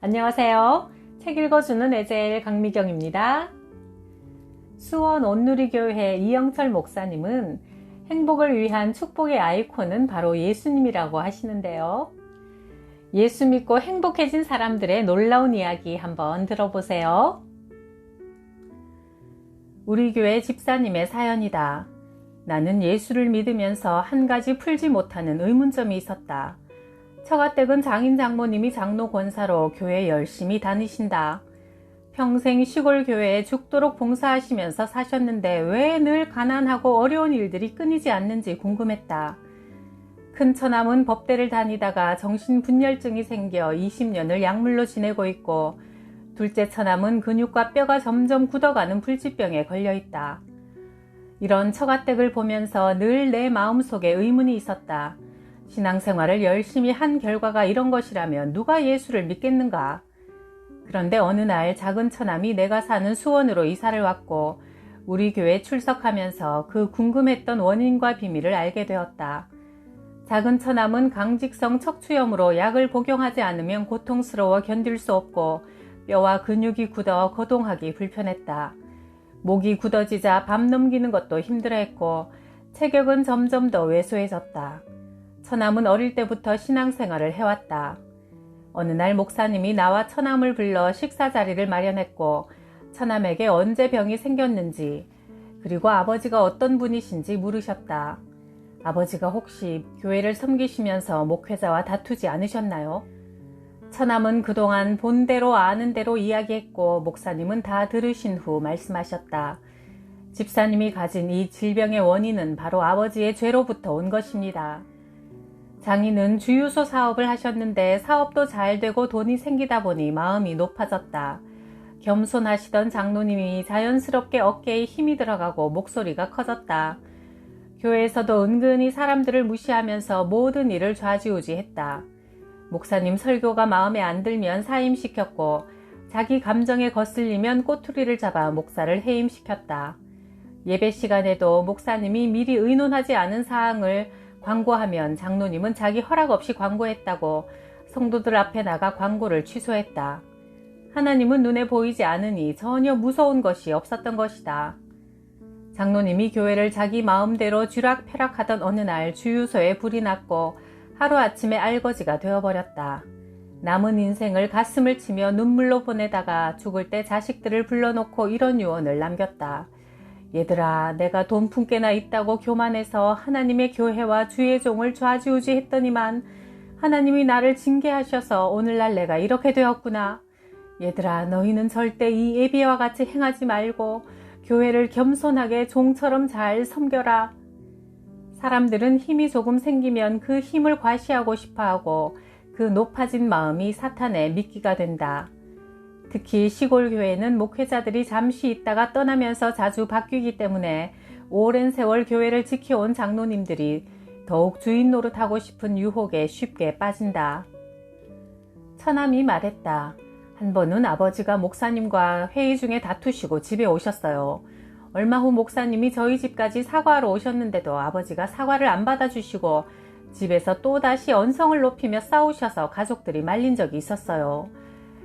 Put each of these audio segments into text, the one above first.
안녕하세요. 책 읽어주는 에젤 강미경입니다. 수원 온누리교회 이영철 목사님은 행복을 위한 축복의 아이콘은 바로 예수님이라고 하시는데요. 예수 믿고 행복해진 사람들의 놀라운 이야기 한번 들어보세요. 우리 교회 집사님의 사연이다. 나는 예수를 믿으면서 한 가지 풀지 못하는 의문점이 있었다. 처가댁은 장인 장모님이 장로 권사로 교회 열심히 다니신다. 평생 시골 교회에 죽도록 봉사하시면서 사셨는데 왜 늘 가난하고 어려운 일들이 끊이지 않는지 궁금했다. 큰 처남은 법대를 다니다가 정신분열증이 생겨 20년을 약물로 지내고 있고, 둘째 처남은 근육과 뼈가 점점 굳어가는 불치병에 걸려있다. 이런 처가댁을 보면서 늘 내 마음속에 의문이 있었다. 신앙생활을 열심히 한 결과가 이런 것이라면 누가 예수를 믿겠는가? 그런데 어느 날 작은 처남이 내가 사는 수원으로 이사를 왔고 우리 교회에 출석하면서 그 궁금했던 원인과 비밀을 알게 되었다. 작은 처남은 강직성 척추염으로 약을 복용하지 않으면 고통스러워 견딜 수 없고 뼈와 근육이 굳어 거동하기 불편했다. 목이 굳어지자 밤 넘기는 것도 힘들어했고 체격은 점점 더 왜소해졌다. 처남은 어릴 때부터 신앙생활을 해왔다. 어느 날 목사님이 나와 처남을 불러 식사 자리를 마련했고 처남에게 언제 병이 생겼는지 그리고 아버지가 어떤 분이신지 물으셨다. 아버지가 혹시 교회를 섬기시면서 목회자와 다투지 않으셨나요? 처남은 그동안 본 대로 아는 대로 이야기했고 목사님은 다 들으신 후 말씀하셨다. 집사님이 가진 이 질병의 원인은 바로 아버지의 죄로부터 온 것입니다. 장인은 주유소 사업을 하셨는데 사업도 잘 되고 돈이 생기다 보니 마음이 높아졌다. 겸손하시던 장로님이 자연스럽게 어깨에 힘이 들어가고 목소리가 커졌다. 교회에서도 은근히 사람들을 무시하면서 모든 일을 좌지우지했다. 목사님 설교가 마음에 안 들면 사임시켰고 자기 감정에 거슬리면 꼬투리를 잡아 목사를 해임시켰다. 예배 시간에도 목사님이 미리 의논하지 않은 사항을 광고하면 장로님은 자기 허락 없이 광고했다고 성도들 앞에 나가 광고를 취소했다. 하나님은 눈에 보이지 않으니 전혀 무서운 것이 없었던 것이다. 장로님이 교회를 자기 마음대로 쥐락펴락하던 어느 날 주유소에 불이 났고 하루아침에 알거지가 되어버렸다. 남은 인생을 가슴을 치며 눈물로 보내다가 죽을 때 자식들을 불러놓고 이런 유언을 남겼다. 얘들아, 내가 돈 품께나 있다고 교만해서 하나님의 교회와 주의 종을 좌지우지했더니만 하나님이 나를 징계하셔서 오늘날 내가 이렇게 되었구나. 얘들아, 너희는 절대 이 예비와 같이 행하지 말고 교회를 겸손하게 종처럼 잘 섬겨라. 사람들은 힘이 조금 생기면 그 힘을 과시하고 싶어하고 그 높아진 마음이 사탄의 미끼가 된다. 특히 시골 교회는 목회자들이 잠시 있다가 떠나면서 자주 바뀌기 때문에 오랜 세월 교회를 지켜온 장로님들이 더욱 주인 노릇하고 싶은 유혹에 쉽게 빠진다. 처남이 말했다. 한 번은 아버지가 목사님과 회의 중에 다투시고 집에 오셨어요. 얼마 후 목사님이 저희 집까지 사과하러 오셨는데도 아버지가 사과를 안 받아주시고 집에서 또다시 언성을 높이며 싸우셔서 가족들이 말린 적이 있었어요.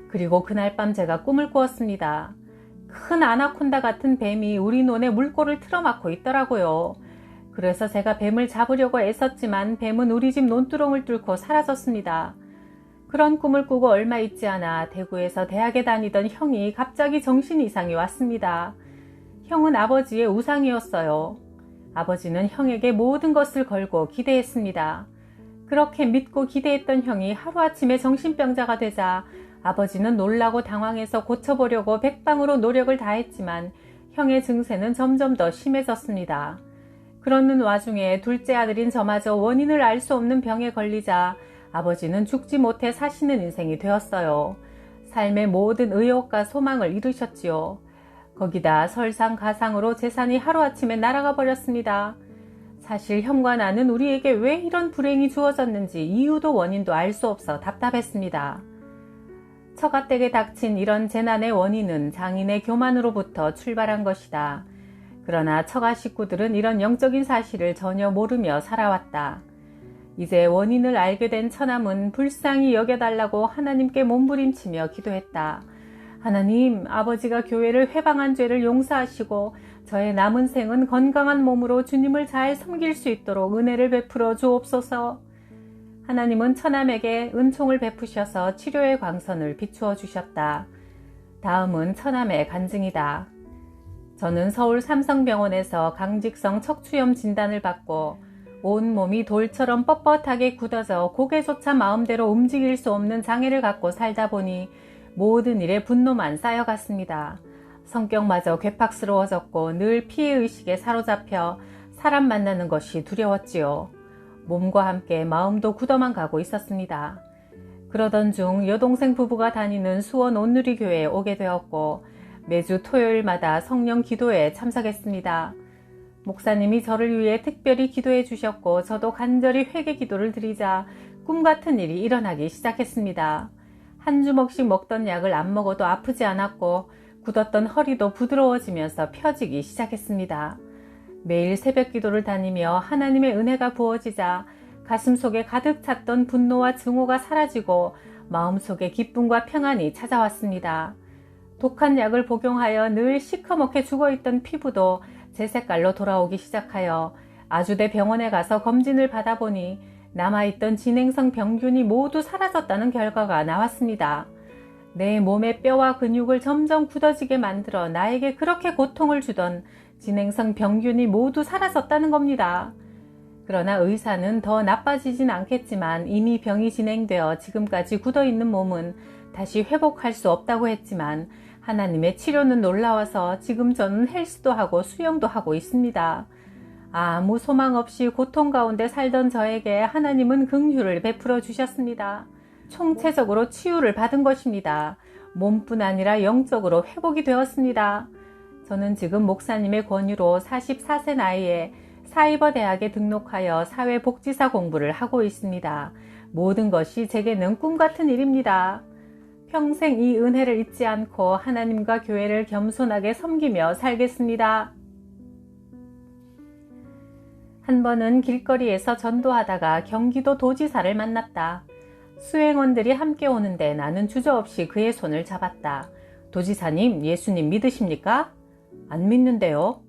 그리고 그날 밤 제가 꿈을 꾸었습니다. 큰 아나콘다 같은 뱀이 우리 논에 물꼬를 틀어막고 있더라고요. 그래서 제가 뱀을 잡으려고 애썼지만 뱀은 우리 집 논두렁을 뚫고 사라졌습니다. 그런 꿈을 꾸고 얼마 있지 않아 대구에서 대학에 다니던 형이 갑자기 정신 이상이 왔습니다. 형은 아버지의 우상이었어요. 아버지는 형에게 모든 것을 걸고 기대했습니다. 그렇게 믿고 기대했던 형이 하루아침에 정신병자가 되자 아버지는 놀라고 당황해서 고쳐보려고 백방으로 노력을 다했지만 형의 증세는 점점 더 심해졌습니다. 그러는 와중에 둘째 아들인 저마저 원인을 알 수 없는 병에 걸리자 아버지는 죽지 못해 사시는 인생이 되었어요. 삶의 모든 의욕과 소망을 잃으셨지요. 거기다 설상가상으로 재산이 하루아침에 날아가 버렸습니다. 사실 형과 나는 우리에게 왜 이런 불행이 주어졌는지 이유도 원인도 알 수 없어 답답했습니다. 처가댁에 닥친 이런 재난의 원인은 장인의 교만으로부터 출발한 것이다. 그러나 처가 식구들은 이런 영적인 사실을 전혀 모르며 살아왔다. 이제 원인을 알게 된 처남은 불쌍히 여겨달라고 하나님께 몸부림치며 기도했다. 하나님, 아버지가 교회를 회방한 죄를 용서하시고 저의 남은 생은 건강한 몸으로 주님을 잘 섬길 수 있도록 은혜를 베풀어 주옵소서. 하나님은 처남에게 은총을 베푸셔서 치료의 광선을 비추어 주셨다. 다음은 처남의 간증이다. 저는 서울 삼성병원에서 강직성 척추염 진단을 받고 온몸이 돌처럼 뻣뻣하게 굳어져 고개조차 마음대로 움직일 수 없는 장애를 갖고 살다 보니 모든 일에 분노만 쌓여갔습니다. 성격마저 괴팍스러워졌고 늘 피해의식에 사로잡혀 사람 만나는 것이 두려웠지요. 몸과 함께 마음도 굳어만 가고 있었습니다. 그러던 중 여동생 부부가 다니는 수원 온누리교회에 오게 되었고 매주 토요일마다 성령 기도에 참석했습니다. 목사님이 저를 위해 특별히 기도해 주셨고 저도 간절히 회개 기도를 드리자 꿈같은 일이 일어나기 시작했습니다. 한 주먹씩 먹던 약을 안 먹어도 아프지 않았고 굳었던 허리도 부드러워지면서 펴지기 시작했습니다. 매일 새벽 기도를 다니며 하나님의 은혜가 부어지자 가슴속에 가득 찼던 분노와 증오가 사라지고 마음속에 기쁨과 평안이 찾아왔습니다. 독한 약을 복용하여 늘 시커멓게 죽어있던 피부도 제 색깔로 돌아오기 시작하여 아주대 병원에 가서 검진을 받아보니 남아있던 진행성 병균이 모두 사라졌다는 결과가 나왔습니다. 내 몸의 뼈와 근육을 점점 굳어지게 만들어 나에게 그렇게 고통을 주던 진행성 병균이 모두 사라졌다는 겁니다. 그러나 의사는 더 나빠지진 않겠지만 이미 병이 진행되어 지금까지 굳어있는 몸은 다시 회복할 수 없다고 했지만 하나님의 치료는 놀라워서 지금 저는 헬스도 하고 수영도 하고 있습니다. 아무 소망 없이 고통 가운데 살던 저에게 하나님은 긍휼을 베풀어 주셨습니다. 총체적으로 치유를 받은 것입니다. 몸뿐 아니라 영적으로 회복이 되었습니다. 저는 지금 목사님의 권유로 44세 나이에 사이버대학에 등록하여 사회복지사 공부를 하고 있습니다. 모든 것이 제게는 꿈같은 일입니다. 평생 이 은혜를 잊지 않고 하나님과 교회를 겸손하게 섬기며 살겠습니다. 한 번은 길거리에서 전도하다가 경기도 도지사를 만났다. 수행원들이 함께 오는데 나는 주저없이 그의 손을 잡았다. 도지사님, 예수님 믿으십니까? 안 믿는데요.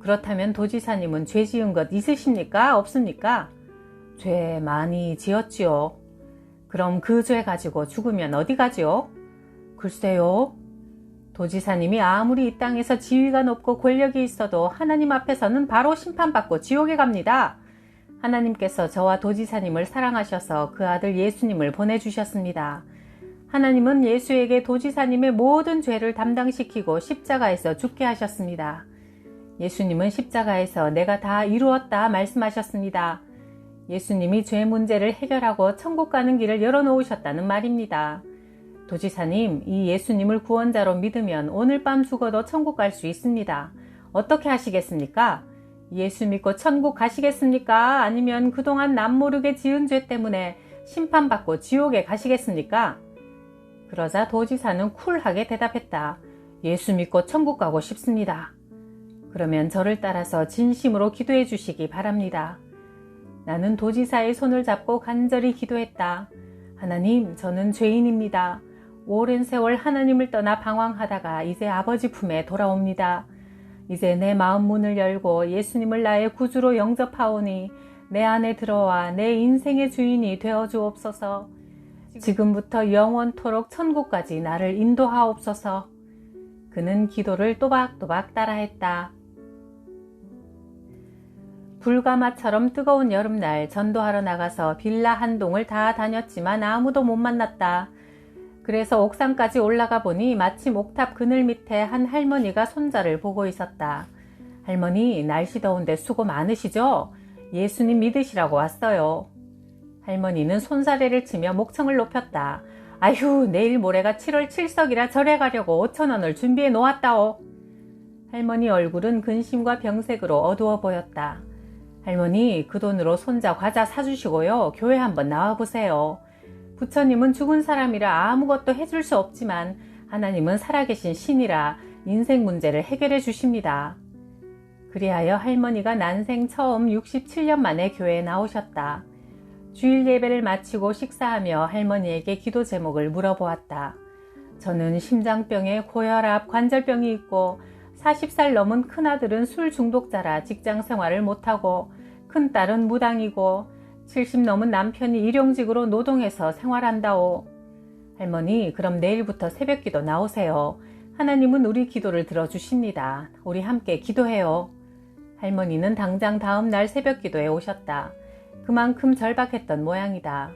그렇다면 도지사님은 죄 지은 것 있으십니까? 없습니까? 죄 많이 지었지요. 그럼 그 죄 가지고 죽으면 어디 가지요? 글쎄요. 도지사님이 아무리 이 땅에서 지위가 높고 권력이 있어도 하나님 앞에서는 바로 심판받고 지옥에 갑니다. 하나님께서 저와 도지사님을 사랑하셔서 그 아들 예수님을 보내주셨습니다. 하나님은 예수에게 도지사님의 모든 죄를 담당시키고 십자가에서 죽게 하셨습니다. 예수님은 십자가에서 내가 다 이루었다 말씀하셨습니다. 예수님이 죄 문제를 해결하고 천국 가는 길을 열어놓으셨다는 말입니다. 도지사님, 이 예수님을 구원자로 믿으면 오늘 밤 죽어도 천국 갈 수 있습니다. 어떻게 하시겠습니까? 예수 믿고 천국 가시겠습니까? 아니면 그동안 남모르게 지은 죄 때문에 심판받고 지옥에 가시겠습니까? 그러자 도지사는 쿨하게 대답했다. 예수 믿고 천국 가고 싶습니다. 그러면 저를 따라서 진심으로 기도해 주시기 바랍니다. 나는 도지사의 손을 잡고 간절히 기도했다. 하나님, 저는 죄인입니다. 오랜 세월 하나님을 떠나 방황하다가 이제 아버지 품에 돌아옵니다. 이제 내 마음 문을 열고 예수님을 나의 구주로 영접하오니 내 안에 들어와 내 인생의 주인이 되어 주옵소서. 지금부터 영원토록 천국까지 나를 인도하옵소서. 그는 기도를 또박또박 따라했다. 불가마처럼 뜨거운 여름날 전도하러 나가서 빌라 한 동을 다 다녔지만 아무도 못 만났다. 그래서 옥상까지 올라가 보니 마침 옥탑 그늘 밑에 한 할머니가 손자를 보고 있었다. 할머니, 날씨 더운데 수고 많으시죠? 예수님 믿으시라고 왔어요. 할머니는 손사래를 치며 목청을 높였다. 아휴, 내일 모레가 7월 7석이라 절에 가려고 5,000원을 준비해 놓았다오. 할머니 얼굴은 근심과 병색으로 어두워 보였다. 할머니, 그 돈으로 손자 과자 사주시고요. 교회 한번 나와보세요. 부처님은 죽은 사람이라 아무것도 해줄 수 없지만 하나님은 살아계신 신이라 인생 문제를 해결해 주십니다. 그리하여 할머니가 난생 처음 67년 만에 교회에 나오셨다. 주일 예배를 마치고 식사하며 할머니에게 기도 제목을 물어보았다. 저는 심장병에 고혈압, 관절병이 있고 40살 넘은 큰아들은 술 중독자라 직장 생활을 못하고 큰딸은 무당이고 70 넘은 남편이 일용직으로 노동해서 생활한다오. 할머니, 그럼 내일부터 새벽기도 나오세요. 하나님은 우리 기도를 들어주십니다. 우리 함께 기도해요. 할머니는 당장 다음 날 새벽기도에 오셨다. 그만큼 절박했던 모양이다.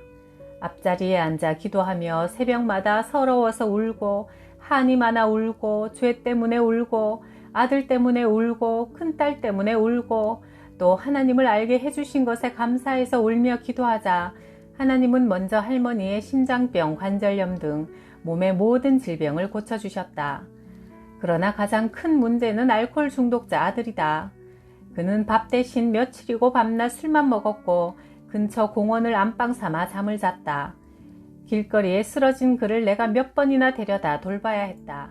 앞자리에 앉아 기도하며 새벽마다 서러워서 울고 한이 많아 울고 죄 때문에 울고 아들 때문에 울고 큰딸 때문에 울고 또 하나님을 알게 해주신 것에 감사해서 울며 기도하자 하나님은 먼저 할머니의 심장병, 관절염 등 몸의 모든 질병을 고쳐주셨다. 그러나 가장 큰 문제는 알코올 중독자 아들이다. 그는 밥 대신 며칠이고 밤낮 술만 먹었고 근처 공원을 안방 삼아 잠을 잤다. 길거리에 쓰러진 그를 내가 몇 번이나 데려다 돌봐야 했다.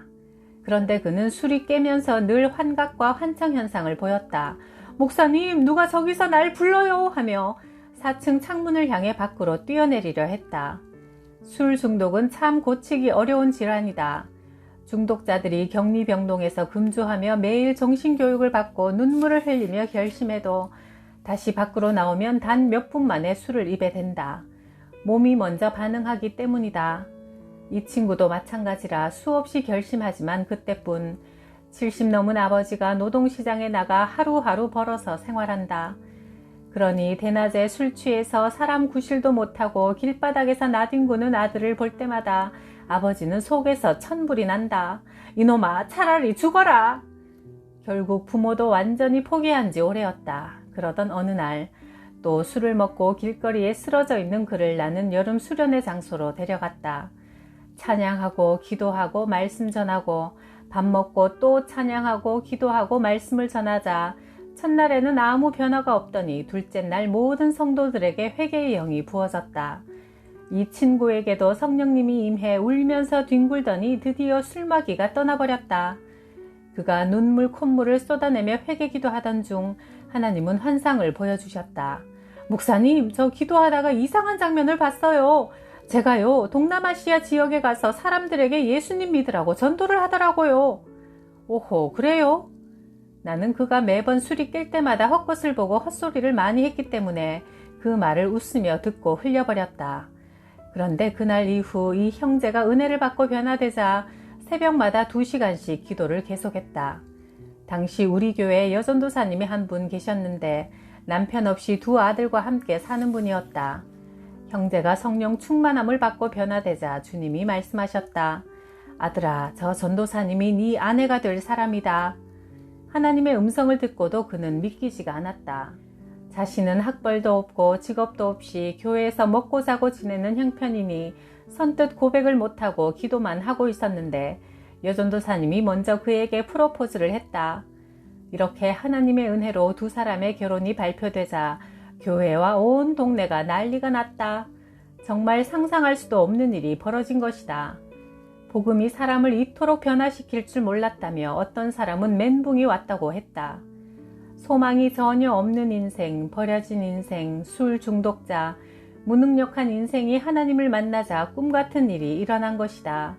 그런데 그는 술이 깨면서 늘 환각과 환청 현상을 보였다. 목사님, 누가 저기서 날 불러요 하며 4층 창문을 향해 밖으로 뛰어내리려 했다. 술 중독은 참 고치기 어려운 질환이다. 중독자들이 격리병동에서 금주하며 매일 정신교육을 받고 눈물을 흘리며 결심해도 다시 밖으로 나오면 단 몇 분 만에 술을 입에 댄다. 몸이 먼저 반응하기 때문이다. 이 친구도 마찬가지라 수없이 결심하지만 그때뿐 70 넘은 아버지가 노동시장에 나가 하루하루 벌어서 생활한다. 그러니 대낮에 술 취해서 사람 구실도 못하고 길바닥에서 나뒹구는 아들을 볼 때마다 아버지는 속에서 천불이 난다. 이놈아, 차라리 죽어라. 결국 부모도 완전히 포기한 지 오래였다. 그러던 어느 날 또 술을 먹고 길거리에 쓰러져 있는 그를 나는 여름 수련회 장소로 데려갔다. 찬양하고 기도하고 말씀 전하고 밥 먹고 또 찬양하고 기도하고 말씀을 전하자 첫날에는 아무 변화가 없더니 둘째 날 모든 성도들에게 회개의 영이 부어졌다. 이 친구에게도 성령님이 임해 울면서 뒹굴더니 드디어 술마귀가 떠나버렸다. 그가 눈물 콧물을 쏟아내며 회개기도 하던 중 하나님은 환상을 보여주셨다. 목사님, 저 기도하다가 이상한 장면을 봤어요. 제가요, 동남아시아 지역에 가서 사람들에게 예수님 믿으라고 전도를 하더라고요. 오호, 그래요? 나는 그가 매번 술이 깰 때마다 헛것을 보고 헛소리를 많이 했기 때문에 그 말을 웃으며 듣고 흘려버렸다. 그런데 그날 이후 이 형제가 은혜를 받고 변화되자 새벽마다 2시간씩 기도를 계속했다. 당시 우리 교회에 여전도사님이 한 분 계셨는데 남편 없이 2 아들과 함께 사는 분이었다. 형제가 성령 충만함을 받고 변화되자 주님이 말씀하셨다. 아들아, 저 전도사님이 네 아내가 될 사람이다. 하나님의 음성을 듣고도 그는 믿기지가 않았다. 자신은 학벌도 없고 직업도 없이 교회에서 먹고 자고 지내는 형편이니 선뜻 고백을 못하고 기도만 하고 있었는데 여전도사님이 먼저 그에게 프로포즈를 했다. 이렇게 하나님의 은혜로 2 사람의 결혼이 발표되자 교회와 온 동네가 난리가 났다. 정말 상상할 수도 없는 일이 벌어진 것이다. 복음이 사람을 이토록 변화시킬 줄 몰랐다며 어떤 사람은 멘붕이 왔다고 했다. 소망이 전혀 없는 인생, 버려진 인생, 술 중독자, 무능력한 인생이 하나님을 만나자 꿈같은 일이 일어난 것이다.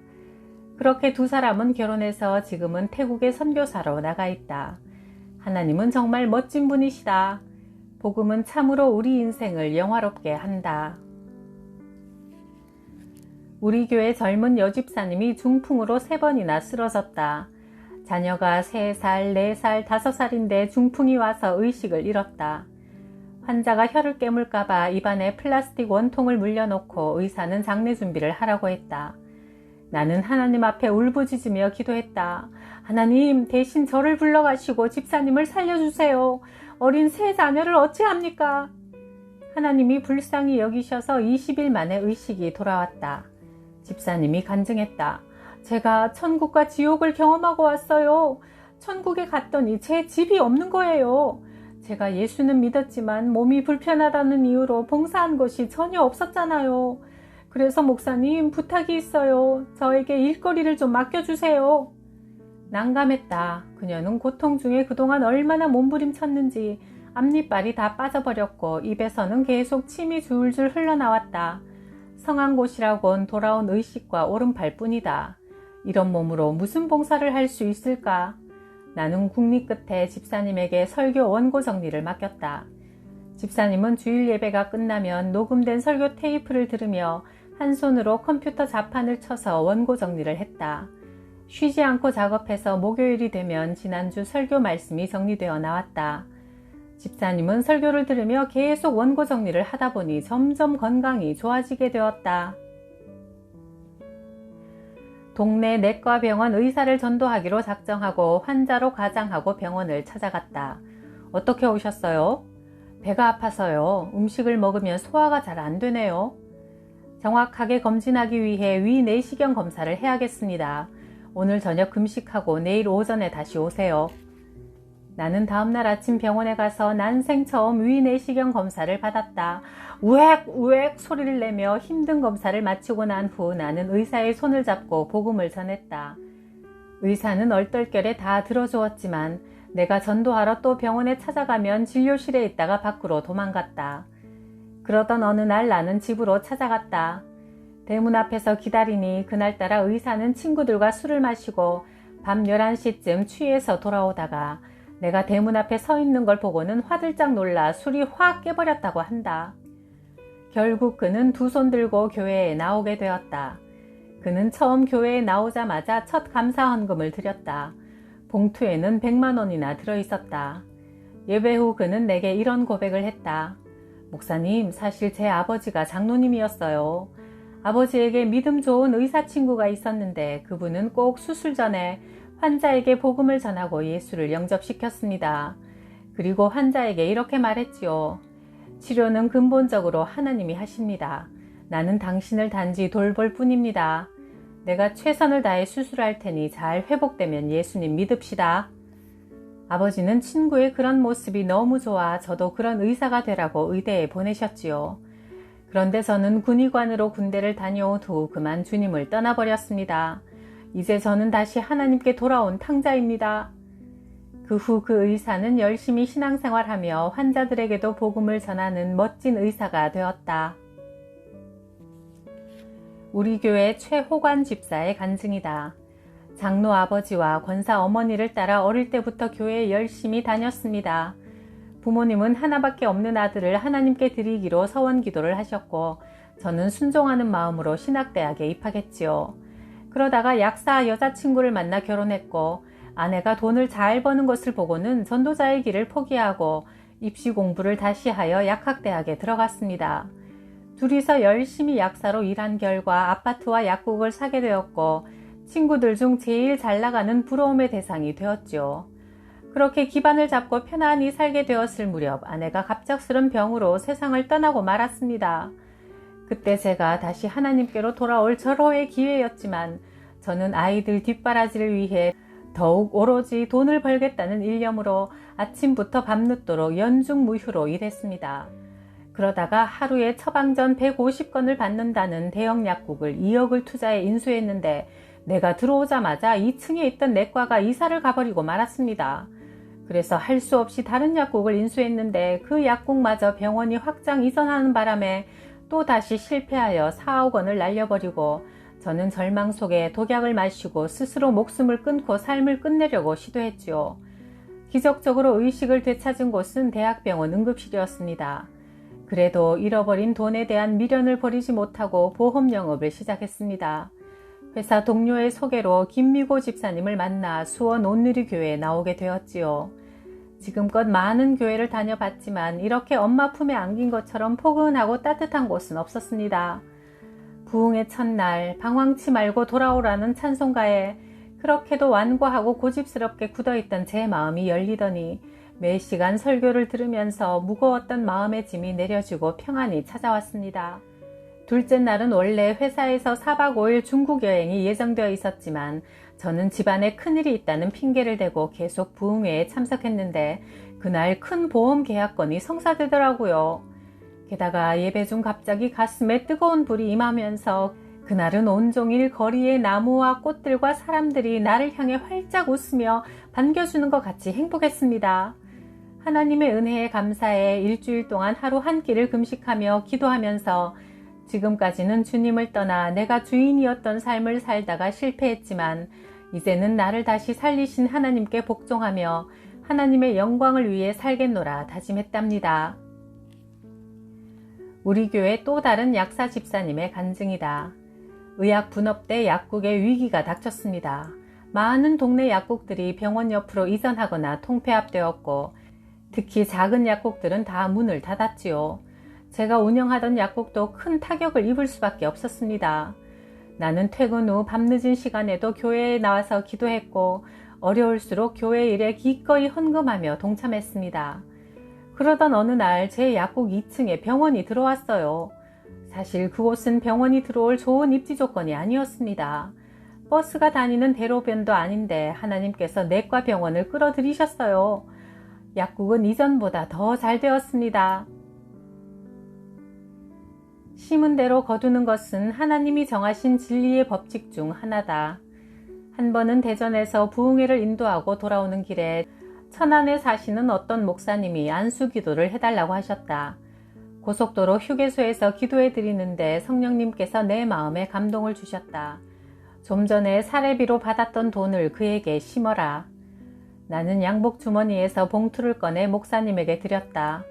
그렇게 2 사람은 결혼해서 지금은 태국의 선교사로 나가 있다. 하나님은 정말 멋진 분이시다. 복음은 참으로 우리 인생을 영화롭게 한다. 우리 교회 젊은 여집사님이 중풍으로 3번이나 쓰러졌다. 자녀가 3살, 4살, 5살인데 중풍이 와서 의식을 잃었다. 환자가 혀를 깨물까봐 입안에 플라스틱 원통을 물려놓고 의사는 장례 준비를 하라고 했다. 나는 하나님 앞에 울부짖으며 기도했다. 하나님, 대신 저를 불러가시고 집사님을 살려주세요. 어린 3 자녀를 어찌합니까? 하나님이 불쌍히 여기셔서 20일 만에 의식이 돌아왔다. 집사님이 간증했다. 제가 천국과 지옥을 경험하고 왔어요. 천국에 갔더니 제 집이 없는 거예요. 제가 예수는 믿었지만 몸이 불편하다는 이유로 봉사한 것이 전혀 없었잖아요. 그래서 목사님, 부탁이 있어요. 저에게 일거리를 좀 맡겨주세요. 난감했다. 그녀는 고통 중에 그동안 얼마나 몸부림쳤는지 앞니빨이 다 빠져버렸고 입에서는 계속 침이 줄줄 흘러나왔다. 성한 곳이라곤 돌아온 의식과 오른팔뿐이다. 이런 몸으로 무슨 봉사를 할 수 있을까? 나는 국리 끝에 집사님에게 설교 원고 정리를 맡겼다. 집사님은 주일 예배가 끝나면 녹음된 설교 테이프를 들으며 한 손으로 컴퓨터 자판을 쳐서 원고 정리를 했다. 쉬지 않고 작업해서 목요일이 되면 지난주 설교 말씀이 정리되어 나왔다. 집사님은 설교를 들으며 계속 원고 정리를 하다 보니 점점 건강이 좋아지게 되었다. 동네 내과 병원 의사를 전도하기로 작정하고 환자로 가장하고 병원을 찾아갔다. 어떻게 오셨어요? 배가 아파서요. 음식을 먹으면 소화가 잘 안 되네요. 정확하게 검진하기 위해 위 내시경 검사를 해야겠습니다. 오늘 저녁 금식하고 내일 오전에 다시 오세요. 나는 다음날 아침 병원에 가서 난생 처음 위 내시경 검사를 받았다. 우액 우액 소리를 내며 힘든 검사를 마치고 난 후 나는 의사의 손을 잡고 복음을 전했다. 의사는 얼떨결에 다 들어주었지만 내가 전도하러 또 병원에 찾아가면 진료실에 있다가 밖으로 도망갔다. 그러던 어느 날 나는 집으로 찾아갔다. 대문 앞에서 기다리니 그날따라 의사는 친구들과 술을 마시고 밤 11시쯤 취해서 돌아오다가 내가 대문 앞에 서 있는 걸 보고는 화들짝 놀라 술이 확 깨버렸다고 한다. 결국 그는 두 손 들고 교회에 나오게 되었다. 그는 처음 교회에 나오자마자 첫 감사 헌금을 드렸다. 봉투에는 100만 원이나 들어있었다. 예배 후 그는 내게 이런 고백을 했다. 목사님, 사실 제 아버지가 장로님이었어요. 아버지에게 믿음 좋은 의사 친구가 있었는데 그분은 꼭 수술 전에 환자에게 복음을 전하고 예수를 영접시켰습니다. 그리고 환자에게 이렇게 말했지요. 치료는 근본적으로 하나님이 하십니다. 나는 당신을 단지 돌볼 뿐입니다. 내가 최선을 다해 수술할 테니 잘 회복되면 예수님 믿읍시다. 아버지는 친구의 그런 모습이 너무 좋아 저도 그런 의사가 되라고 의대에 보내셨지요. 그런데 저는 군의관으로 군대를 다녀온 후 그만 주님을 떠나버렸습니다. 이제 저는 다시 하나님께 돌아온 탕자입니다. 그 후 그 의사는 열심히 신앙생활하며 환자들에게도 복음을 전하는 멋진 의사가 되었다. 우리 교회 최호관 집사의 간증이다. 장로 아버지와 권사 어머니를 따라 어릴 때부터 교회에 열심히 다녔습니다. 부모님은 하나밖에 없는 아들을 하나님께 드리기로 서원 기도를 하셨고 저는 순종하는 마음으로 신학대학에 입학했지요. 그러다가 약사 여자친구를 만나 결혼했고 아내가 돈을 잘 버는 것을 보고는 전도자의 길을 포기하고 입시 공부를 다시 하여 약학대학에 들어갔습니다. 둘이서 열심히 약사로 일한 결과 아파트와 약국을 사게 되었고 친구들 중 제일 잘 나가는 부러움의 대상이 되었죠. 그렇게 기반을 잡고 편안히 살게 되었을 무렵 아내가 갑작스런 병으로 세상을 떠나고 말았습니다. 그때 제가 다시 하나님께로 돌아올 절호의 기회였지만 저는 아이들 뒷바라지를 위해 더욱 오로지 돈을 벌겠다는 일념으로 아침부터 밤늦도록 연중무휴로 일했습니다. 그러다가 하루에 처방전 150건을 받는다는 대형 약국을 2억을 투자해 인수했는데 내가 들어오자마자 2층에 있던 내과가 이사를 가버리고 말았습니다. 그래서 할 수 없이 다른 약국을 인수했는데 그 약국마저 병원이 확장 이전하는 바람에 또 다시 실패하여 4억 원을 날려버리고 저는 절망 속에 독약을 마시고 스스로 목숨을 끊고 삶을 끝내려고 시도했지요. 기적적으로 의식을 되찾은 곳은 대학병원 응급실이었습니다. 그래도 잃어버린 돈에 대한 미련을 버리지 못하고 보험 영업을 시작했습니다. 회사 동료의 소개로 김미고 집사님을 만나 수원 온누리교회에 나오게 되었지요. 지금껏 많은 교회를 다녀봤지만 이렇게 엄마 품에 안긴 것처럼 포근하고 따뜻한 곳은 없었습니다. 부흥의 첫날 방황치 말고 돌아오라는 찬송가에 그렇게도 완고하고 고집스럽게 굳어있던 제 마음이 열리더니 매 시간 설교를 들으면서 무거웠던 마음의 짐이 내려지고 평안이 찾아왔습니다. 둘째 날은 원래 회사에서 4박 5일 중국 여행이 예정되어 있었지만 저는 집안에 큰일이 있다는 핑계를 대고 계속 부흥회에 참석했는데 그날 큰 보험 계약건이 성사되더라고요. 게다가 예배 중 갑자기 가슴에 뜨거운 불이 임하면서 그날은 온종일 거리의 나무와 꽃들과 사람들이 나를 향해 활짝 웃으며 반겨주는 것 같이 행복했습니다. 하나님의 은혜에 감사해 일주일 동안 하루 한 끼를 금식하며 기도하면서 지금까지는 주님을 떠나 내가 주인이었던 삶을 살다가 실패했지만 이제는 나를 다시 살리신 하나님께 복종하며 하나님의 영광을 위해 살겠노라 다짐했답니다. 우리 교회 또 다른 약사 집사님의 간증이다. 의학 분업 때 약국에 위기가 닥쳤습니다. 많은 동네 약국들이 병원 옆으로 이전하거나 통폐합되었고 특히 작은 약국들은 다 문을 닫았지요. 제가 운영하던 약국도 큰 타격을 입을 수밖에 없었습니다. 나는 퇴근 후 밤늦은 시간에도 교회에 나와서 기도했고 어려울수록 교회 일에 기꺼이 헌금하며 동참했습니다. 그러던 어느 날 제 약국 2층에 병원이 들어왔어요. 사실 그곳은 병원이 들어올 좋은 입지 조건이 아니었습니다. 버스가 다니는 대로변도 아닌데 하나님께서 내과 병원을 끌어들이셨어요. 약국은 이전보다 더 잘 되었습니다. 심은 대로 거두는 것은 하나님이 정하신 진리의 법칙 중 하나다. 한 번은 대전에서 부흥회를 인도하고 돌아오는 길에 천안에 사시는 어떤 목사님이 안수 기도를 해달라고 하셨다. 고속도로 휴게소에서 기도해 드리는데 성령님께서 내 마음에 감동을 주셨다. 좀 전에 사례비로 받았던 돈을 그에게 심어라. 나는 양복 주머니에서 봉투를 꺼내 목사님에게 드렸다.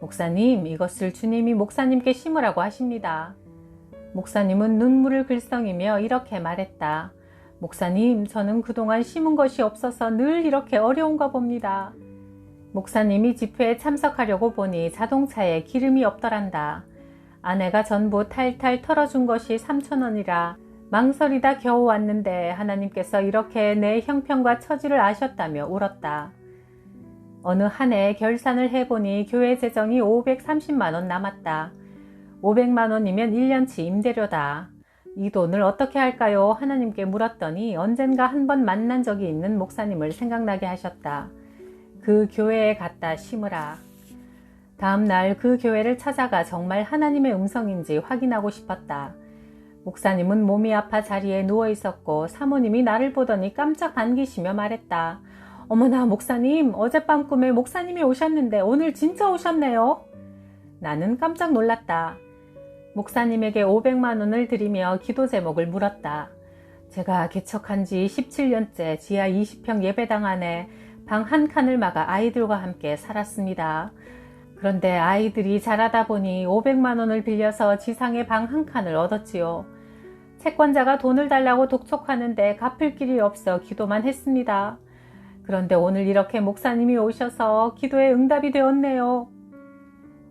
목사님, 이것을 주님이 목사님께 심으라고 하십니다. 목사님은 눈물을 글썽이며 이렇게 말했다. 목사님, 저는 그동안 심은 것이 없어서 늘 이렇게 어려운가 봅니다. 목사님이 집회에 참석하려고 보니 자동차에 기름이 없더란다. 아내가 전부 탈탈 털어준 것이 3,000원이라 망설이다 겨우 왔는데 하나님께서 이렇게 내 형편과 처지를 아셨다며 울었다. 어느 한 해 결산을 해보니 교회 재정이 530만 원 남았다. 500만 원이면 1년치 임대료다. 이 돈을 어떻게 할까요? 하나님께 물었더니 언젠가 한 번 만난 적이 있는 목사님을 생각나게 하셨다. 그 교회에 갖다 심으라. 다음 날 그 교회를 찾아가 정말 하나님의 음성인지 확인하고 싶었다. 목사님은 몸이 아파 자리에 누워 있었고 사모님이 나를 보더니 깜짝 반기시며 말했다. 어머나 목사님, 어젯밤 꿈에 목사님이 오셨는데 오늘 진짜 오셨네요. 나는 깜짝 놀랐다. 목사님에게 500만 원을 드리며 기도 제목을 물었다. 제가 개척한 지 17년째 지하 20평 예배당 안에 방 한 칸을 막아 아이들과 함께 살았습니다. 그런데 아이들이 자라다 보니 500만 원을 빌려서 지상에 방 한 칸을 얻었지요. 채권자가 돈을 달라고 독촉하는데 갚을 길이 없어 기도만 했습니다. 그런데 오늘 이렇게 목사님이 오셔서 기도에 응답이 되었네요.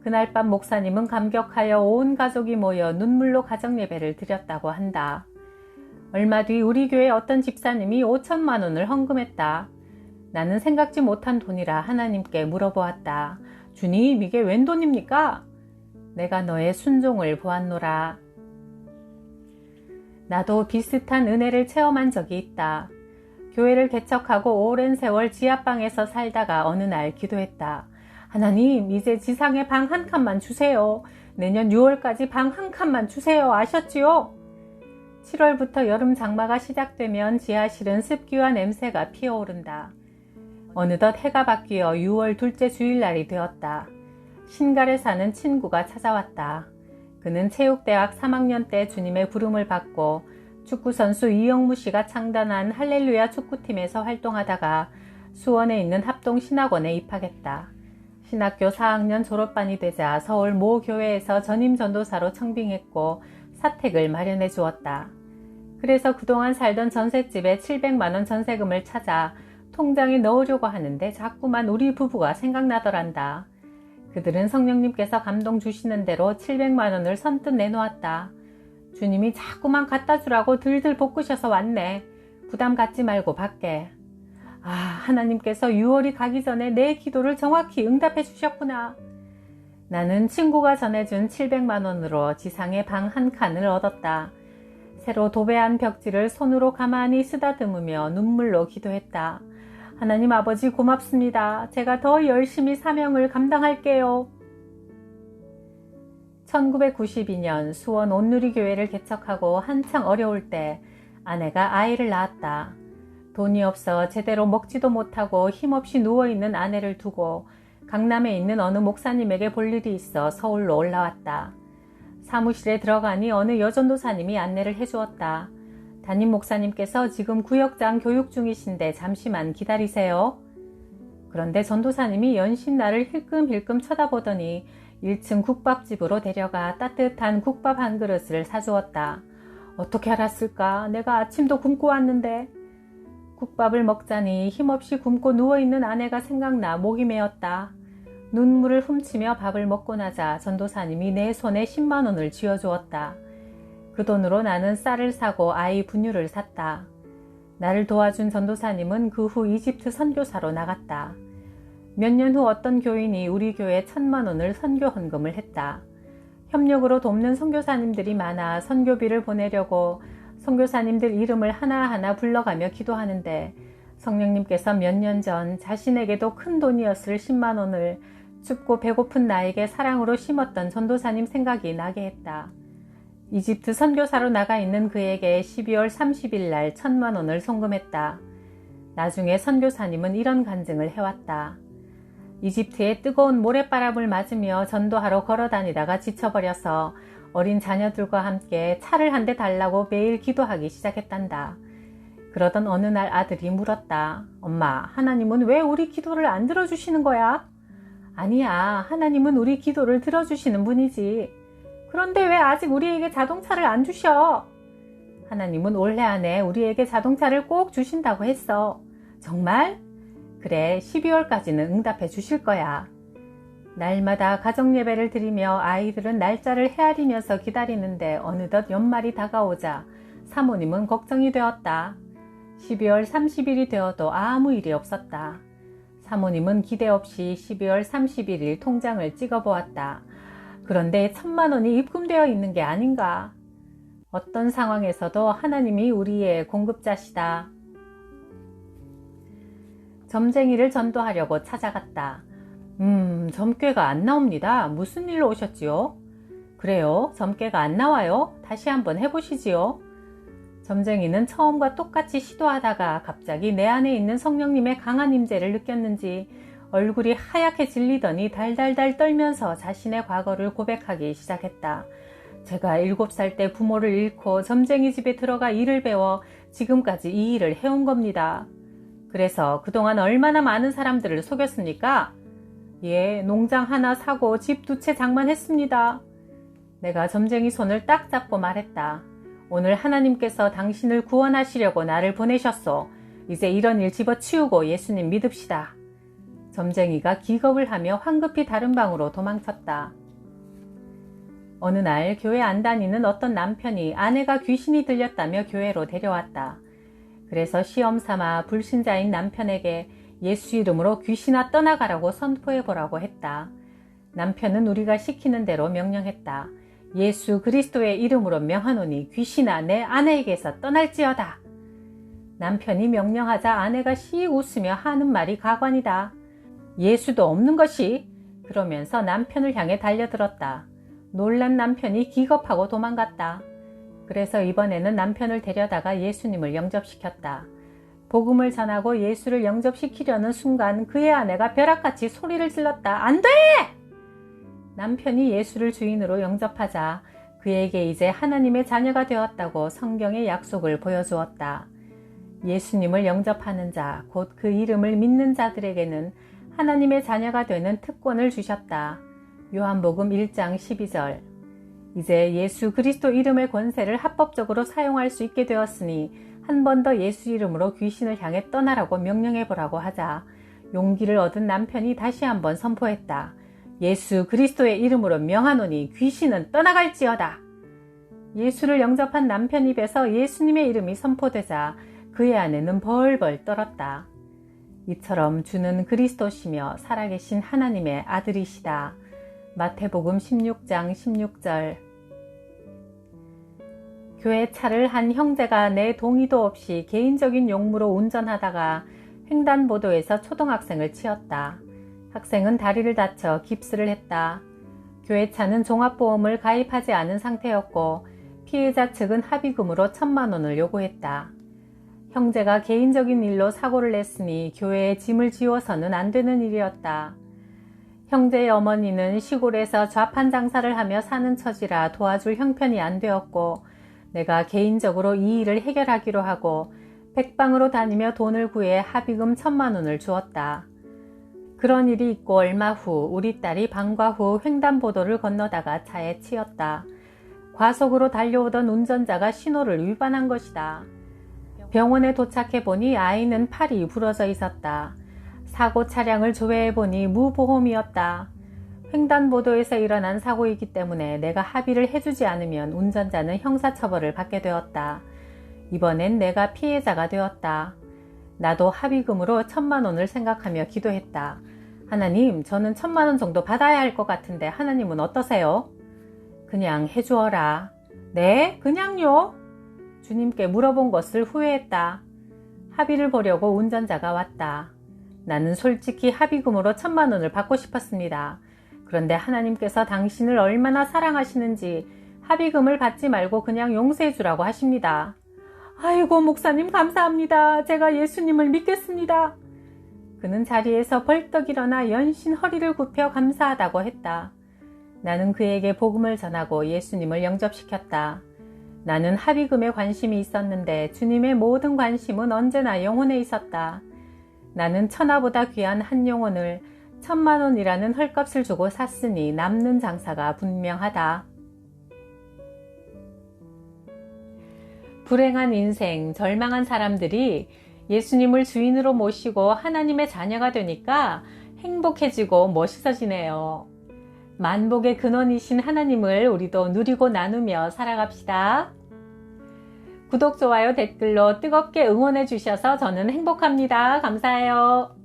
그날 밤 목사님은 감격하여 온 가족이 모여 눈물로 가정예배를 드렸다고 한다. 얼마 뒤 우리 교회 어떤 집사님이 5천만 원을 헌금했다. 나는 생각지 못한 돈이라 하나님께 물어보았다. 주님, 이게 웬 돈입니까? 내가 너의 순종을 보았노라. 나도 비슷한 은혜를 체험한 적이 있다. 교회를 개척하고 오랜 세월 지하방에서 살다가 어느 날 기도했다. 하나님, 이제 지상에 방 한 칸만 주세요. 내년 6월까지 방 한 칸만 주세요. 아셨지요? 7월부터 여름 장마가 시작되면 지하실은 습기와 냄새가 피어오른다. 어느덧 해가 바뀌어 6월 둘째 주일날이 되었다. 신갈에 사는 친구가 찾아왔다. 그는 체육대학 3학년 때 주님의 부름을 받고 축구선수 이영무 씨가 창단한 할렐루야 축구팀에서 활동하다가 수원에 있는 합동신학원에 입학했다. 신학교 4학년 졸업반이 되자 서울 모 교회에서 전임 전도사로 청빙했고 사택을 마련해 주었다. 그래서 그동안 살던 전셋집에 700만 원 전세금을 찾아 통장에 넣으려고 하는데 자꾸만 우리 부부가 생각나더란다. 그들은 성령님께서 감동 주시는 대로 700만 원을 선뜻 내놓았다. 주님이 자꾸만 갖다 주라고 들들 볶으셔서 왔네. 부담 갖지 말고 받게. 아, 하나님께서 6월이 가기 전에 내 기도를 정확히 응답해 주셨구나. 나는 친구가 전해준 700만 원으로 지상에 방 한 칸을 얻었다. 새로 도배한 벽지를 손으로 가만히 쓰다듬으며 눈물로 기도했다. 하나님 아버지 고맙습니다. 제가 더 열심히 사명을 감당할게요. 1992년 수원 온누리교회를 개척하고 한창 어려울 때 아내가 아이를 낳았다. 돈이 없어 제대로 먹지도 못하고 힘없이 누워있는 아내를 두고 강남에 있는 어느 목사님에게 볼 일이 있어 서울로 올라왔다. 사무실에 들어가니 어느 여전도사님이 안내를 해주었다. 담임 목사님께서 지금 구역장 교육 중이신데 잠시만 기다리세요. 그런데 전도사님이 연신 나를 힐끔힐끔 쳐다보더니 1층 국밥집으로 데려가 따뜻한 국밥 한 그릇을 사주었다. 어떻게 알았을까? 내가 아침도 굶고 왔는데. 국밥을 먹자니 힘없이 굶고 누워있는 아내가 생각나 목이 메었다. 눈물을 훔치며 밥을 먹고 나자 전도사님이 내 손에 10만 원을 쥐어주었다. 그 돈으로 나는 쌀을 사고 아이 분유를 샀다. 나를 도와준 전도사님은 그 후 이집트 선교사로 나갔다. 몇 년 후 어떤 교인이 우리 교회에 1,000만 원을 선교 헌금을 했다. 협력으로 돕는 선교사님들이 많아 선교비를 보내려고 선교사님들 이름을 하나하나 불러가며 기도하는데 성령님께서 몇 년 전 자신에게도 큰 돈이었을 10만 원을 춥고 배고픈 나에게 사랑으로 심었던 전도사님 생각이 나게 했다. 이집트 선교사로 나가 있는 그에게 12월 30일 날 1,000만 원을 송금했다. 나중에 선교사님은 이런 간증을 해왔다. 이집트의 뜨거운 모래바람을 맞으며 전도하러 걸어다니다가 지쳐버려서 어린 자녀들과 함께 차를 한 대 달라고 매일 기도하기 시작했단다. 그러던 어느 날 아들이 물었다. 엄마, 하나님은 왜 우리 기도를 안 들어주시는 거야? 아니야, 하나님은 우리 기도를 들어주시는 분이지. 그런데 왜 아직 우리에게 자동차를 안 주셔? 하나님은 올해 안에 우리에게 자동차를 꼭 주신다고 했어. 정말? 그래, 12월까지는 응답해 주실 거야. 날마다 가정예배를 드리며 아이들은 날짜를 헤아리면서 기다리는데 어느덧 연말이 다가오자 사모님은 걱정이 되었다. 12월 30일이 되어도 아무 일이 없었다. 사모님은 기대 없이 12월 31일 통장을 찍어보았다. 그런데 1,000만 원이 입금되어 있는 게 아닌가. 어떤 상황에서도 하나님이 우리의 공급자시다. 점쟁이를 전도하려고 찾아갔다. 점괘가 안 나옵니다. 무슨 일로 오셨지요? 그래요? 점괘가 안 나와요? 다시 한번 해보시지요. 점쟁이는 처음과 똑같이 시도하다가 갑자기 내 안에 있는 성령님의 강한 임재를 느꼈는지 얼굴이 하얗게 질리더니 달달달 떨면서 자신의 과거를 고백하기 시작했다. 제가 7살 때 부모를 잃고 점쟁이 집에 들어가 일을 배워 지금까지 이 일을 해온 겁니다. 그래서 그동안 얼마나 많은 사람들을 속였습니까? 예, 농장 하나 사고 집 2채 장만했습니다. 내가 점쟁이 손을 딱 잡고 말했다. 오늘 하나님께서 당신을 구원하시려고 나를 보내셨소. 이제 이런 일 집어치우고 예수님 믿읍시다. 점쟁이가 기겁을 하며 황급히 다른 방으로 도망쳤다. 어느 날 교회 안 다니는 어떤 남편이 아내가 귀신이 들렸다며 교회로 데려왔다. 그래서 시험 삼아 불신자인 남편에게 예수 이름으로 귀신아 떠나가라고 선포해보라고 했다. 남편은 우리가 시키는 대로 명령했다. 예수 그리스도의 이름으로 명하노니 귀신아 내 아내에게서 떠날지어다. 남편이 명령하자 아내가 씩 웃으며 하는 말이 가관이다. 예수도 없는 것이? 그러면서 남편을 향해 달려들었다. 놀란 남편이 기겁하고 도망갔다. 그래서 이번에는 남편을 데려다가 예수님을 영접시켰다. 복음을 전하고 예수를 영접시키려는 순간 그의 아내가 벼락같이 소리를 질렀다. 안 돼! 남편이 예수를 주인으로 영접하자 그에게 이제 하나님의 자녀가 되었다고 성경의 약속을 보여주었다. 예수님을 영접하는 자, 곧 그 이름을 믿는 자들에게는 하나님의 자녀가 되는 특권을 주셨다. 요한복음 1장 12절. 이제 예수 그리스도 이름의 권세를 합법적으로 사용할 수 있게 되었으니 한 번 더 예수 이름으로 귀신을 향해 떠나라고 명령해보라고 하자 용기를 얻은 남편이 다시 한번 선포했다. 예수 그리스도의 이름으로 명하노니 귀신은 떠나갈지어다. 예수를 영접한 남편 입에서 예수님의 이름이 선포되자 그의 아내는 벌벌 떨었다. 이처럼 주는 그리스도시며 살아계신 하나님의 아들이시다. 마태복음 16장 16절. 교회 차를 한 형제가 내 동의도 없이 개인적인 용무로 운전하다가 횡단보도에서 초등학생을 치었다. 학생은 다리를 다쳐 깁스를 했다. 교회 차는 종합보험을 가입하지 않은 상태였고 피해자 측은 합의금으로 1,000만 원을 요구했다. 형제가 개인적인 일로 사고를 냈으니 교회에 짐을 지워서는 안 되는 일이었다. 형제의 어머니는 시골에서 좌판 장사를 하며 사는 처지라 도와줄 형편이 안 되었고 내가 개인적으로 이 일을 해결하기로 하고 백방으로 다니며 돈을 구해 합의금 1,000만 원을 주었다. 그런 일이 있고 얼마 후 우리 딸이 방과 후 횡단보도를 건너다가 차에 치였다. 과속으로 달려오던 운전자가 신호를 위반한 것이다. 병원에 도착해 보니 아이는 팔이 부러져 있었다. 사고 차량을 조회해 보니 무보험이었다. 횡단보도에서 일어난 사고이기 때문에 내가 합의를 해주지 않으면 운전자는 형사처벌을 받게 되었다. 이번엔 내가 피해자가 되었다. 나도 합의금으로 1,000만 원을 생각하며 기도했다. 하나님, 저는 1,000만 원 정도 받아야 할 것 같은데 하나님은 어떠세요? 그냥 해주어라. 네? 그냥요? 주님께 물어본 것을 후회했다. 합의를 보려고 운전자가 왔다. 나는 솔직히 합의금으로 1,000만 원을 받고 싶었습니다. 그런데 하나님께서 당신을 얼마나 사랑하시는지 합의금을 받지 말고 그냥 용서해 주라고 하십니다. 아이고, 목사님 감사합니다. 제가 예수님을 믿겠습니다. 그는 자리에서 벌떡 일어나 연신 허리를 굽혀 감사하다고 했다. 나는 그에게 복음을 전하고 예수님을 영접시켰다. 나는 합의금에 관심이 있었는데 주님의 모든 관심은 언제나 영혼에 있었다. 나는 천하보다 귀한 한 영혼을 1,000만 원이라는 헐값을 주고 샀으니 남는 장사가 분명하다. 불행한 인생, 절망한 사람들이 예수님을 주인으로 모시고 하나님의 자녀가 되니까 행복해지고 멋있어지네요. 만복의 근원이신 하나님을 우리도 누리고 나누며 살아갑시다. 구독, 좋아요, 댓글로 뜨겁게 응원해 주셔서 저는 행복합니다. 감사해요.